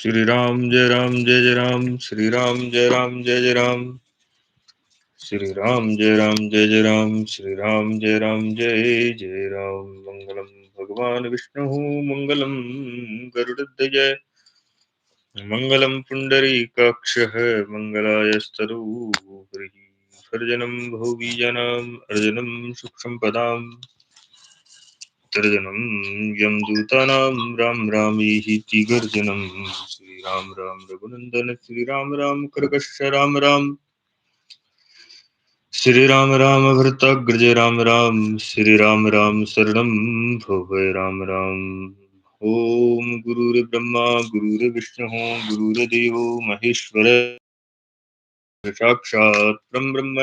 श्री राम जय राम श्री राम जय जय राम श्री राम जय जय राम श्री राम जय राम। मंगलम भगवान विष्णु मंगलम गरुड़ध्वज मंगलम पुंडरीकाक्षः मंगलायस्तनूहृः भोगीजनाम् अर्जुनं सुखसम्पदाम् तर्जनं यं दूतानां राम रामीति गर्जनं श्रीराम राम रघुनंदन श्रीराम राम कर्कश राम राम श्रीराम राम भरताग्रज राम राम श्रीराम राम शरणं भोवे राम राम। ओम गुरुर्ब्रह्मा गुरुर्विष्णुः गुरुर्देवो महेश्वर साक्षात् परब्रह्म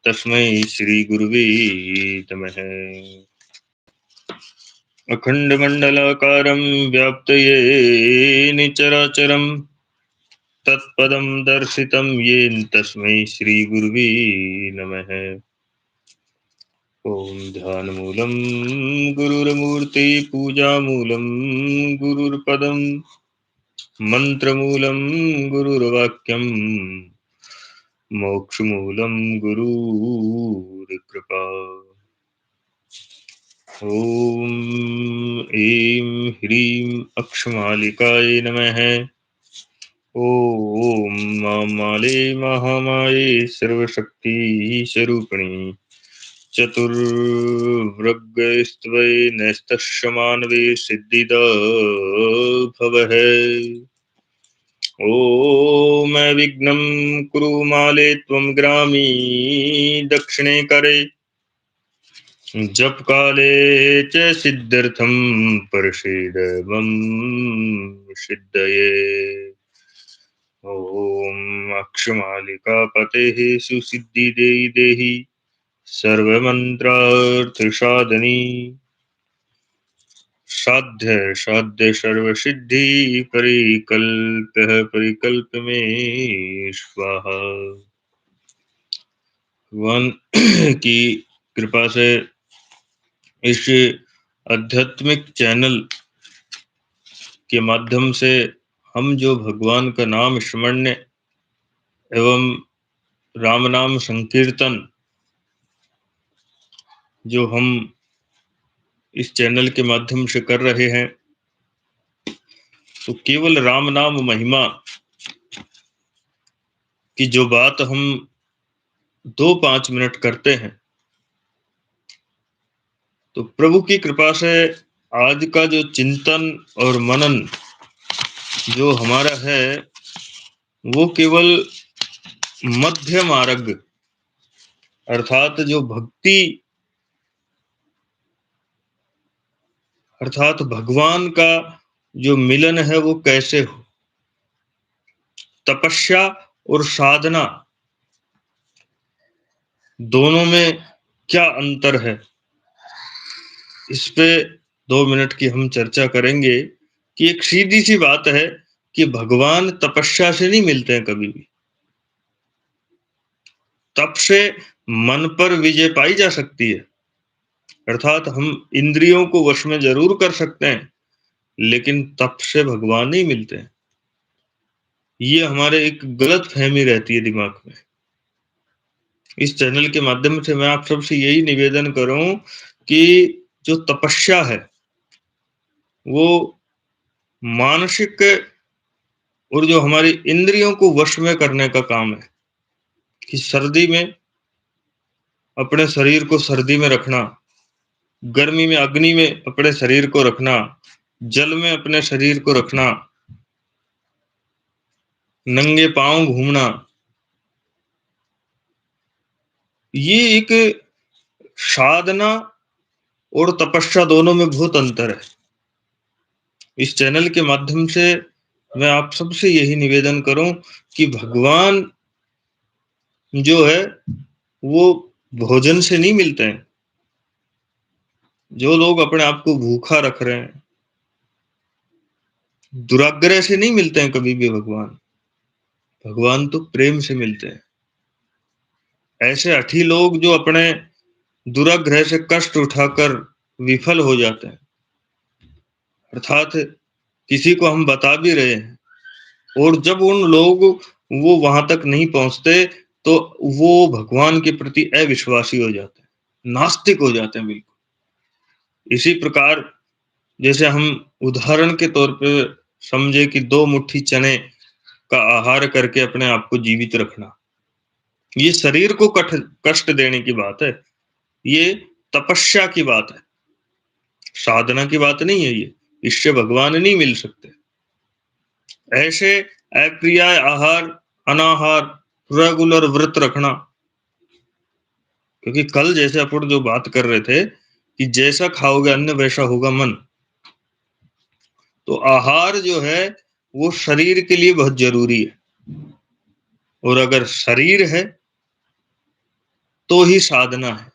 तस्मै श्री गुरुवे नमः। अखण्डमण्डलाकारं व्याप्तयेन चराचरं तत्पदं दर्शितं येन तस्मै श्रीगुरुवे नमः। ॐ ध्यानमूलं गुरुर्मूर्ति पूजामूलं गुरुर्पदं मन्त्रमूलं गुरुर्वाक्यं मोक्षमूलं गुरुर्कृपा। ॐ ऐं ह्रीं अक्षमालिकाय नमः। ॐ माले महामाये सर्वशक्ति स्वरूपिणी चतुर्वृगस्त्वै नस्तशमानवे सिद्धिदा भवः। ॐ विघ्नं कुरु माले त्वं ग्रामी दक्षिणे करे जप काले च सिद्ध्यर्थं परषेद मम सिद्धये। ॐ अक्षमालिका पतेः सुसिद्धि देहि देहि सर्वमन्त्रार्थसाधनी साध्य साध्य सर्वसिद्धि परिकल्प्य परिकल्प में स्वाहा। भगवान की कृपा से इस आध्यात्मिक चैनल के माध्यम से हम जो भगवान का नाम स्मरण एवं राम नाम संकीर्तन जो हम इस चैनल के माध्यम से कर रहे हैं, तो केवल राम नाम महिमा की जो बात हम 2-5 मिनट करते हैं, तो प्रभु की कृपा से आज का जो चिंतन और मनन जो हमारा है वो केवल मध्य मार्ग अर्थात जो भक्ति अर्थात भगवान का जो मिलन है वो कैसे हो, तपस्या और साधना दोनों में क्या अंतर है, इस पे 2 मिनट की हम चर्चा करेंगे। कि एक सीधी सी बात है कि भगवान तपस्या से नहीं मिलते हैं कभी भी। तप से मन पर विजय पाई जा सकती है, अर्थात हम इंद्रियों को वश में जरूर कर सकते हैं, लेकिन तप से भगवान नहीं मिलते हैं। ये हमारे एक गलत फहमी रहती है दिमाग में। इस चैनल के माध्यम से मैं आप सबसे यही निवेदन करूं कि जो तपस्या है वो मानसिक और जो हमारी इंद्रियों को वश में करने का काम है। कि सर्दी में अपने शरीर को सर्दी में रखना, गर्मी में अग्नि में अपने शरीर को रखना, जल में अपने शरीर को रखना, नंगे पांव घूमना, ये एक साधना और तपस्या दोनों में बहुत अंतर है। इस चैनल के माध्यम से मैं आप सबसे यही निवेदन करूं कि भगवान जो है वो भोजन से नहीं मिलते हैं। जो लोग अपने आप को भूखा रख रहे हैं, दुराग्रह से नहीं मिलते हैं कभी भी भगवान। भगवान तो प्रेम से मिलते हैं। ऐसे हठी लोग जो अपने दुराग्रह से कष्ट उठाकर विफल हो जाते हैं, अर्थात किसी को हम बता भी रहे हैं, और जब उन लोग वो वहां तक नहीं पहुंचते, तो वो भगवान के प्रति अविश्वासी हो जाते हैं, नास्तिक हो जाते हैं बिल्कुल। इसी प्रकार जैसे हम उदाहरण के तौर पे समझे कि 2 मुट्ठी चने का आहार करके अपने आप को जीवित रखना, ये शरीर को कष्ट देने की बात है, ये तपस्या की बात है, साधना की बात नहीं है ये, इससे भगवान नहीं मिल सकते। ऐसे अप्रिय आहार, अनाहार, रेगुलर व्रत रखना, क्योंकि कल जैसे अपन जो बात कर रहे थे कि जैसा खाओगे अन्न वैसा होगा मन। तो आहार जो है वो शरीर के लिए बहुत जरूरी है, और अगर शरीर है तो ही साधना है।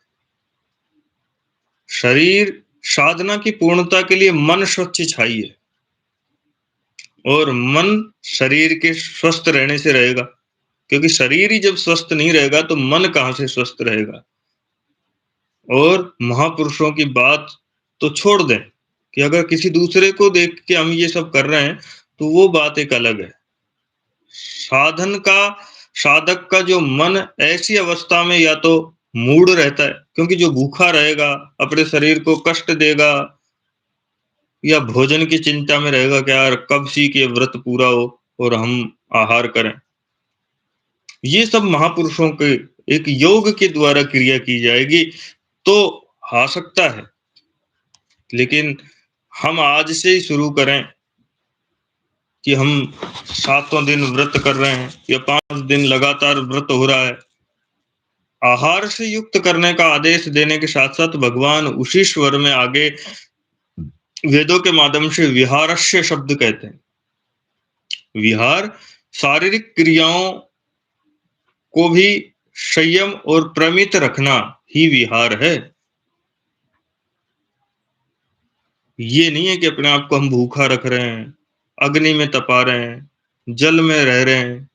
शरीर साधना की पूर्णता के लिए मन स्वच्छ चाहिए, और मन शरीर के स्वस्थ रहने से रहेगा, क्योंकि शरीर ही जब स्वस्थ नहीं रहेगा तो मन कहाँ से स्वस्थ रहेगा। और महापुरुषों की बात तो छोड़ दें कि अगर किसी दूसरे को देख के हम ये सब कर रहे हैं, तो वो बात एक अलग है। साधन का साधक का जो मन ऐसी अवस्था में या तो मूड रहता है, क्योंकि जो भूखा रहेगा अपने शरीर को कष्ट देगा, या भोजन की चिंता में रहेगा कि यार कब सी के व्रत पूरा हो और हम आहार करें। ये सब महापुरुषों के एक योग के द्वारा क्रिया की जाएगी तो आ सकता है, लेकिन हम आज से ही शुरू करें कि हम 7वां दिन व्रत कर रहे हैं या 5 दिन लगातार व्रत हो रहा है। आहार से युक्त करने का आदेश देने के साथ-साथ भगवान उसी स्वर में आगे वेदों के माध्यम से विहारस्य शब्द कहते हैं। विहार शारीरिक क्रियाओं को भी संयम और प्रमित रखना ही विहार है। ये नहीं है कि अपने आप को हम भूखा रख रहे हैं, अग्नि में तपा रहे हैं, जल में रह रहे हैं।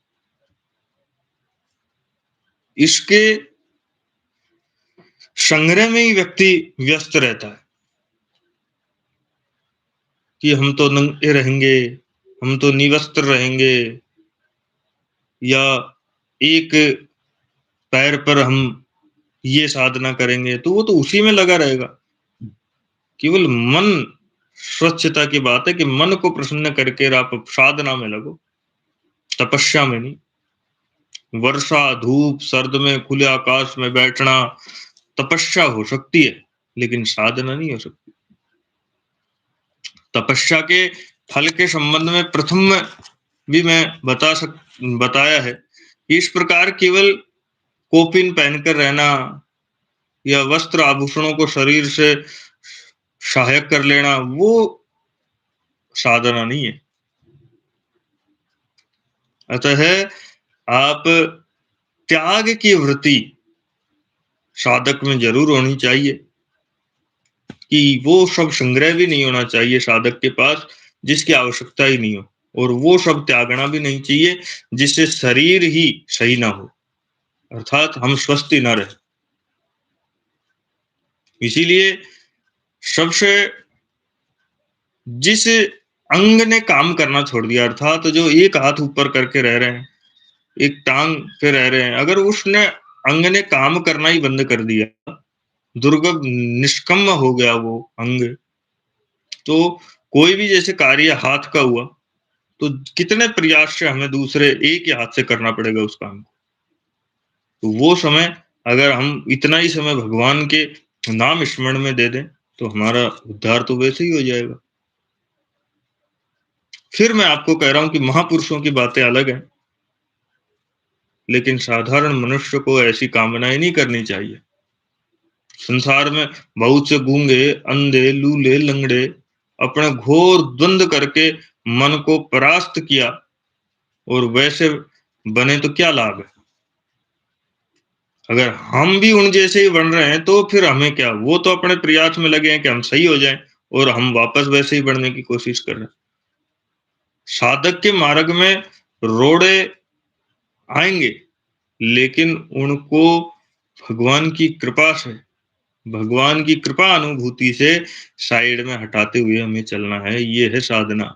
इसके संग्रह में ही व्यक्ति व्यस्त रहता है कि हम तो नंगे रहेंगे, हम तो निवस्त्र रहेंगे, या एक पैर पर हम ये साधना करेंगे, तो वो तो उसी में लगा रहेगा। केवल मन स्वच्छता की बात है कि मन को प्रसन्न करके आप साधना में लगो, तपस्या में नहीं। वर्षा, धूप, सर्द में खुले आकाश में बैठना तपस्या हो सकती है, लेकिन साधना नहीं हो सकती। तपस्या के फल के संबंध में प्रथम में भी मैं बताया है कि इस प्रकार केवल कोपिन पहनकर रहना या वस्त्र आभूषणों को शरीर से सहायक कर लेना, वो साधना नहीं है। अतः आप त्याग की वृत्ति साधक में जरूर होनी चाहिए, कि वो सब संग्रह भी नहीं होना चाहिए साधक के पास जिसकी आवश्यकता ही नहीं हो, और वो सब त्यागना भी नहीं चाहिए जिससे शरीर ही सही ना हो, अर्थात हम स्वस्थ ही ना रहे। इसीलिए सबसे जिस अंग ने काम करना छोड़ दिया, अर्थात जो एक हाथ ऊपर करके रह रहे हैं, एक टांग पे रह रहे हैं, अगर उसने अंग ने काम करना ही बंद कर दिया, दुर्गम निष्कम हो गया वो अंग, तो कोई भी जैसे कार्य हाथ का हुआ, तो कितने प्रयास से हमें दूसरे एक ही हाथ से करना पड़ेगा उस काम को। तो वो समय अगर हम इतना ही समय भगवान के नाम स्मरण में दे दें, तो हमारा उद्धार तो वैसे ही हो जाएगा। फिर मैं आपको कह रहा हूँ कि महापुरुषों की बातें अलग हैं, लेकिन साधारण मनुष्य को ऐसी कामनाएं नहीं करनी चाहिए। संसार में बहुत से गूंगे, अंधे, लूले, लंगड़े अपने घोर द्वंद करके मन को परास्त किया, और वैसे बने तो क्या लाभ है। अगर हम भी उन जैसे ही बन रहे हैं तो फिर हमें क्या, वो तो अपने प्रयास में लगे हैं कि हम सही हो जाएं, और हम वापस वैसे ही बढ़ने की कोशिश कर रहे हैं। साधक के मार्ग में रोड़े आएंगे, लेकिन उनको भगवान की कृपा से, भगवान की कृपा अनुभूति से साइड में हटाते हुए हमें चलना है। ये है साधना।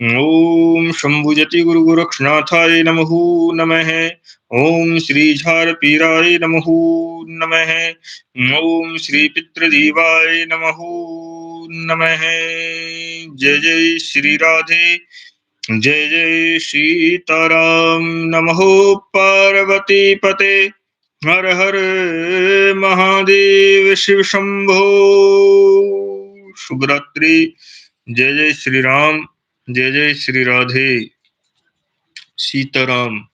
ओम शंभुजति गुरु गोरक्षनाथाय नमः नमः। ओम श्री झार पीराय नमः नमः। ओम श्री पितृदेवाय नमः नमः। जय जय श्री राधे, जय जय सीताराम। नमः पार्वती पते, हर हर महादेव शिव शंभो। शुभरात्रि। जय जय श्री राम, जय जय श्री राधे, सीताराम।